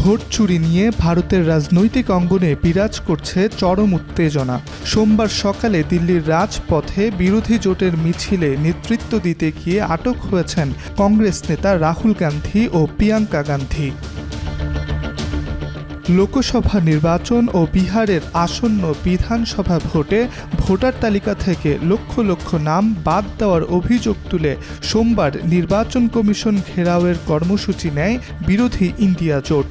Vote চুরি নিয়ে ভারতের রাজনৈতিক অঙ্গনে বিরাজ করছে চরম উত্তেজনা। সোমবার সকালে দিল্লির রাজপথে বিরোধী জোটের মিছিলে নেতৃত্ব দিতে গিয়ে আটক হয়েছেন কংগ্রেস নেতা রাহুল গান্ধী ও প্রিয়াঙ্কা গান্ধী। লোকসভা নির্বাচন ও বিহারের আসন্ন বিধানসভা ভোটে ভোটার তালিকা থেকে লক্ষ লক্ষ নাম বাদ দেওয়ার অভিযোগ তুলে সোমবার নির্বাচন কমিশন ঘেরাওয়ের কর্মসূচি নেয় বিরোধী ইন্ডিয়া জোট।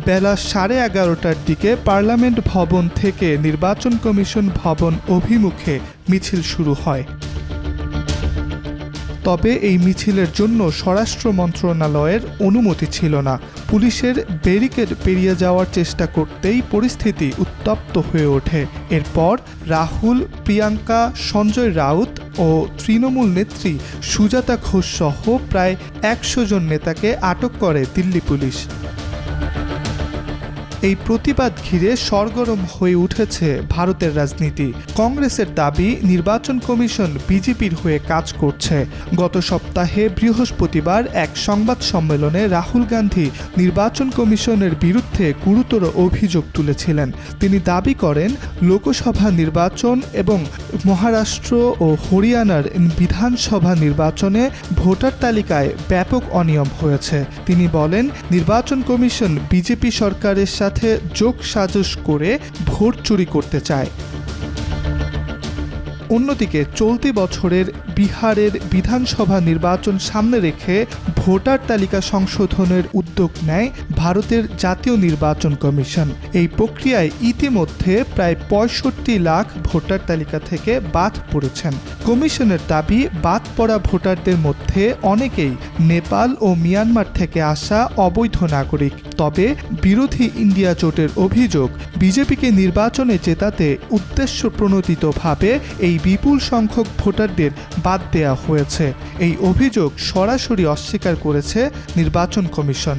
বেলা 11:30টার দিকে পার্লামেন্ট ভবন থেকে নির্বাচন কমিশন ভবন অভিমুখে মিছিল শুরু হয়। তবে এই মিছিলের জন্য স্বরাষ্ট্র মন্ত্রণালয়ের অনুমতি ছিল না। পুলিশের ব্যারিকেড পেরিয়ে যাওয়ার চেষ্টা করতেই পরিস্থিতি উত্তপ্ত হয়ে ওঠে। এরপর রাহুল, প্রিয়াঙ্কা, সঞ্জয় রাউত ও তৃণমূল নেত্রী সুজাতা ঘোষ সহ প্রায় 100 জন নেতাকে আটক করে দিল্লি পুলিশ। এই প্রতিবাদ ঘিরে সরগরম হয়ে উঠেছে ভারতের রাজনীতি। কংগ্রেসের দাবি, নির্বাচন কমিশন বিজেপির হয়ে কাজ করছে। গত সপ্তাহে বৃহস্পতিবার এক সংবাদ সম্মেলনে রাহুল গান্ধী নির্বাচন কমিশনের বিরুদ্ধে গুরুতর অভিযোগ তুলেছিলেন। তিনি দাবি করেন, লোকসভা নির্বাচন এবং মহারাষ্ট্র ও হরিয়ানার বিধানসভা নির্বাচনে ভোটার তালিকায় ব্যাপক অনিয়ম হয়েছে। তিনি বলেন, নির্বাচন কমিশন বিজেপি সরকারের সাথে যোগসাজশ করে ভোট চুরি করতে চায়। অন্যদিকে চলতি বছরের বিহারের বিধানসভা নির্বাচন সামনে রেখে ভোটার তালিকা সংশোধনের উদ্যোগ নেয় ভারতের জাতীয় নির্বাচন কমিশন। এই প্রক্রিয়ায় ইতিমধ্যে প্রায় 65 লাখ ভোটার তালিকা থেকে বাদ পড়েছেন। কমিশনের দাবি, বাদ পড়া ভোটারদের মধ্যে অনেকেই নেপাল ও মিয়ানমার থেকে আসা অবৈধ নাগরিক। তবে বিরোধী ইন্ডিয়া জোটের অভিযোগ, বিজেপিকে নির্বাচনে জেতাতে উদ্দেশ্য প্রণোদিতভাবে এই বিপুল সংখ্যক ভোটারদের বাদ দেওয়া হয়েছে। এই অভিযোগ সরাসরি অস্বীকার করেছে নির্বাচন কমিশন।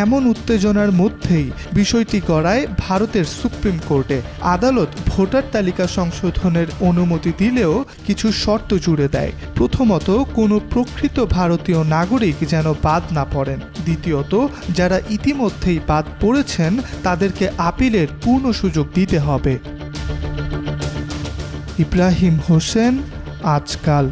এমন উত্তেজনার মধ্যেই বিষয়টি গড়ায় ভারতের সুপ্রিম কোর্টে। আদালত ভোটার তালিকা সংশোধনের অনুমতি দিলেও কিছু শর্ত জুড়ে দেয়। প্রথমত, কোনো প্রকৃত ভারতীয় নাগরিক যেন বাদ না পড়েন। দ্বিতীয়ত, যারা ইতিমধ্যেই বাদ পড়েছেন তাদেরকে আপিলের পূর্ণ সুযোগ দিতে হবে। ইব্রাহিম হোসেন, আজকাল।